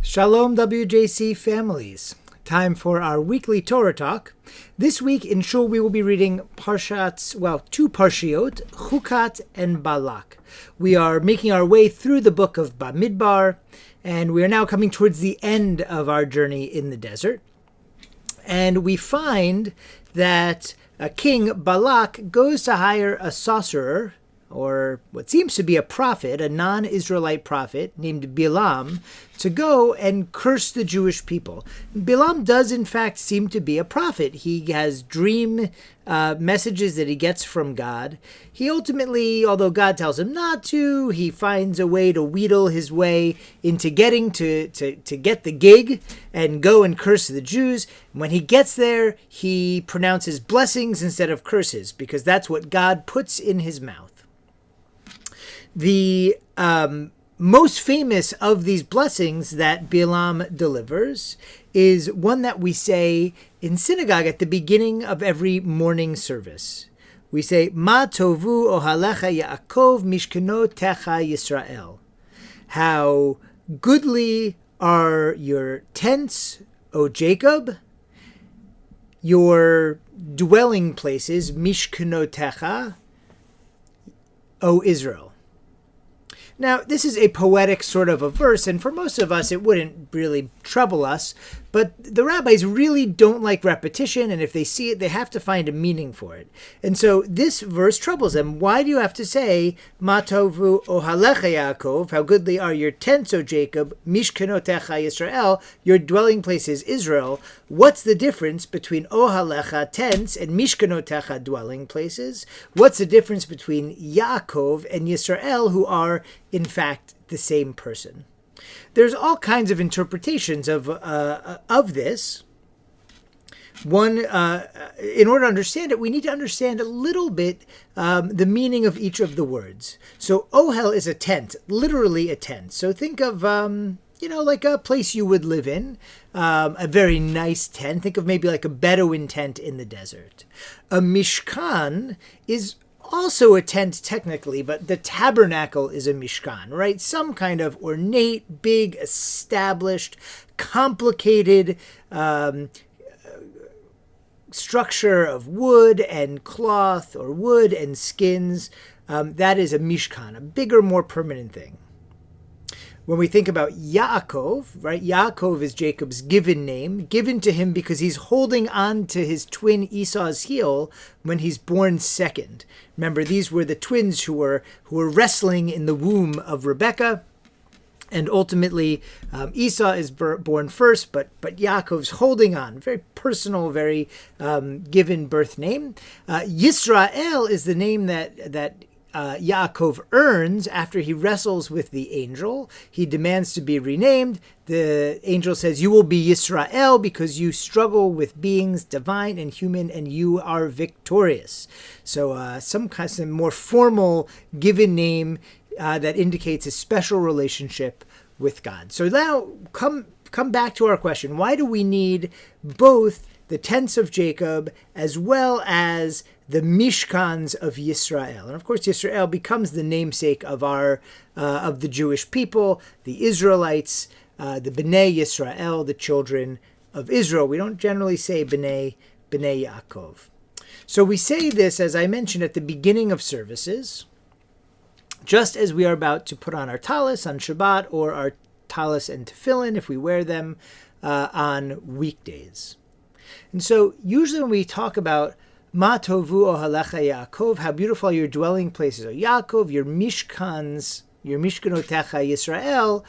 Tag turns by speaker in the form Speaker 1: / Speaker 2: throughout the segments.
Speaker 1: Shalom WJC families. Time for our weekly Torah talk. This week in Shul we will be reading two Parshiot, Hukat and Balak. We are making our way through the book of Bamidbar, and we are now coming towards the end of our journey in the desert. And we find that King Balak goes to hire a sorcerer, or what seems to be a prophet, a non-Israelite prophet named Bilam, to go and curse the Jewish people. Bilam does in fact seem to be a prophet. He has dream messages that he gets from God. He ultimately, although God tells him not to, he finds a way to wheedle his way into getting to get the gig and go and curse the Jews. When he gets there, he pronounces blessings instead of curses, because that's what God puts in his mouth. The most famous of these blessings that Bilam delivers is one that we say in synagogue at the beginning of every morning service. We say, Mah Tovu, Ohalecha Yaakov, Mishkanotecha Yisrael. How goodly are your tents, O Jacob, your dwelling places, Mishkanotecha, O Israel. Now, this is a poetic sort of a verse, and for most of us, it wouldn't really trouble us, but the rabbis really don't like repetition, and if they see it, they have to find a meaning for it. And so this verse troubles them. Why do you have to say, Mah Tovu, Ohalecha Yaakov, how goodly are your tents, O Jacob, Miskanotecha Yisrael, your dwelling place is Israel? What's the difference between Ohalecha, tents, and Mishkanotecha, dwelling places? What's the difference between Yaakov and Yisrael, who are in fact the same person? There's all kinds of interpretations of this. One, in order to understand it, we need to understand a little bit the meaning of each of the words. So ohel is a tent, literally a tent. So think of like a place you would live in, a very nice tent. Think of maybe like a Bedouin tent in the desert. A Mishkan is also a tent technically, but the tabernacle is a Mishkan, right? Some kind of ornate, big, established, complicated structure of wood and cloth, or wood and skins. That is a Mishkan, a bigger, more permanent thing. When we think about Yaakov, right? Yaakov is Jacob's given name, given to him because he's holding on to his twin Esau's heel when he's born second. Remember, these were the twins who were wrestling in the womb of Rebekah, and ultimately Esau is born first, but Yaakov's holding on. Very personal, very given birth name. Yisrael is the name that Yaakov earns after he wrestles with the angel. He demands to be renamed. The angel says, you will be Yisrael because you struggle with beings divine and human, and you are victorious. So some kind of more formal given name that indicates a special relationship with God. So now come back to our question. Why do we need both the tents of Jacob as well as the Mishkans of Yisrael? And of course, Yisrael becomes the namesake of the Jewish people, the Israelites, the Bnei Yisrael, the children of Israel. We don't generally say Bnei Yaakov. So we say this, as I mentioned, at the beginning of services, just as we are about to put on our talis on Shabbat, or our talis and tefillin if we wear them on weekdays. And so usually when we talk about Mah Tovu, Ohalecha Yaakov, how beautiful are your dwelling places, O Yaakov, your Mishkans, your Mishkanotecha Yisrael,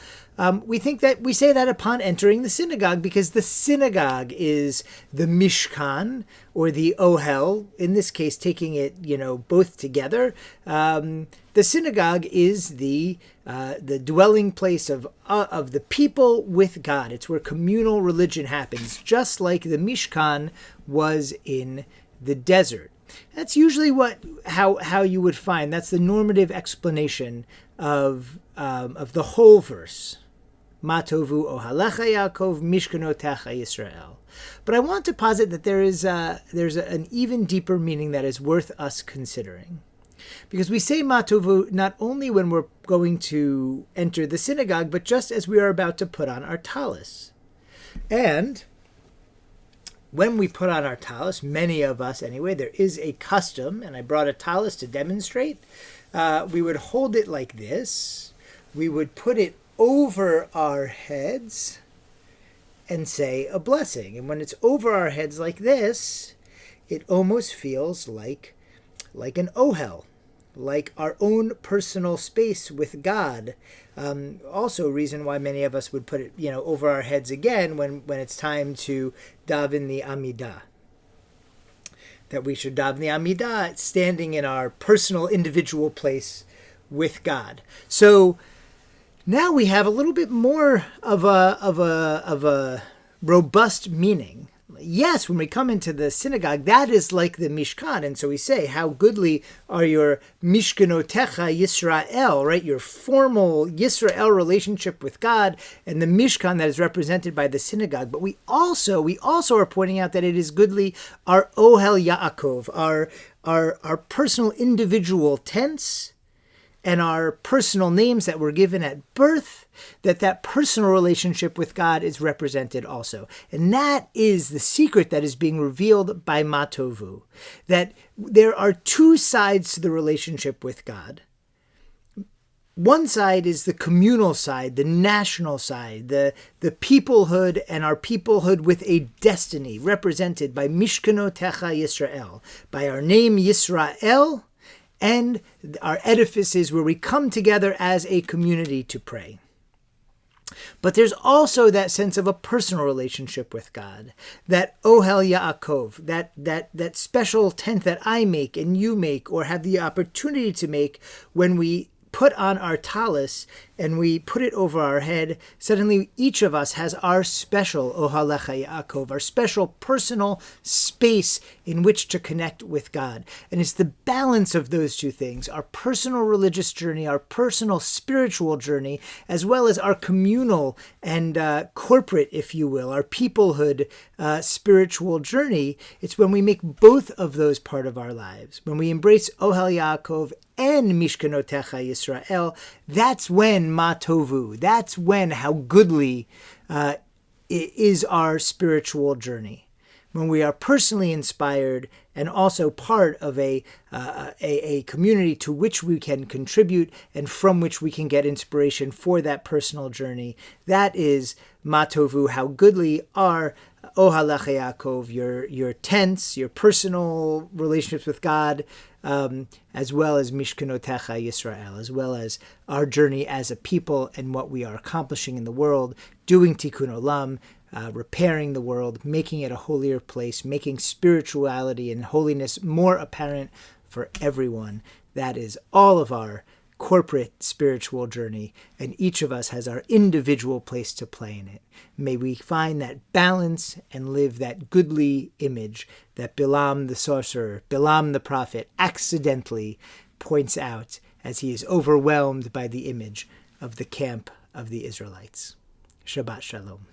Speaker 1: we say that upon entering the synagogue, because the synagogue is the Mishkan, or the Ohel, in this case taking it, both together. The synagogue is the dwelling place of the people with God. It's where communal religion happens, just like the Mishkan was in the desert. That's usually how you would find. That's the normative explanation of the whole verse. Mah Tovu, Ohalecha Yaakov, Mishkanotecha Yisrael. But I want to posit that there's an even deeper meaning that is worth us considering. Because we say Mah Tovu not only when we're going to enter the synagogue, but just as we are about to put on our talis. And when we put on our talis, many of us anyway, there is a custom, and I brought a talis to demonstrate. We would hold it like this. We would put it over our heads and say a blessing. And when it's over our heads like this, it almost feels like an ohel, like our own personal space with God. Also a reason why many of us would put it, over our heads again when it's time to daven the Amidah. That we should daven the Amidah standing in our personal individual place with God. So now we have a little bit more of a robust meaning. Yes, when we come into the synagogue, that is like the Mishkan. And so we say, how goodly are your Miskanotecha Yisrael, right? Your formal Yisrael relationship with God and the Mishkan that is represented by the synagogue. But we also are pointing out that it is goodly our Ohalecha Yaakov, our personal individual tents and our personal names that were given at birth, that personal relationship with God is represented also. And that is the secret that is being revealed by Mah Tovu, that there are two sides to the relationship with God. One side is the communal side, the national side, the peoplehood, and our peoplehood with a destiny represented by Miskanotecha Yisrael, by our name Yisrael, and our edifices where we come together as a community to pray. But there's also that sense of a personal relationship with God, that Ohalecha Yaakov, that special tent that I make and you make or have the opportunity to make when we put on our talis and we put it over our head. Suddenly each of us has our special Ohalecha Yaakov, our special personal space in which to connect with God. And it's the balance of those two things, our personal religious journey, our personal spiritual journey, as well as our communal and corporate, if you will, our peoplehood spiritual journey. It's when we make both of those part of our lives, when we embrace Ohalecha Yaakov and Miskanotecha Yisrael, that's when Mah Tovu, that's when how goodly is our spiritual journey. When we are personally inspired and also part of a community to which we can contribute and from which we can get inspiration for that personal journey. That is Mah Tovu, how goodly are Ohalecha Yaakov, your tents, your personal relationships with God, as well as Miskanotecha Yisrael, as well as our journey as a people and what we are accomplishing in the world, doing tikkun olam, repairing the world, making it a holier place, making spirituality and holiness more apparent for everyone. That is all of our corporate spiritual journey, and each of us has our individual place to play in it. May we find that balance and live that goodly image that Bilam the sorcerer, Bilam the prophet, accidentally points out as he is overwhelmed by the image of the camp of the Israelites. Shabbat Shalom.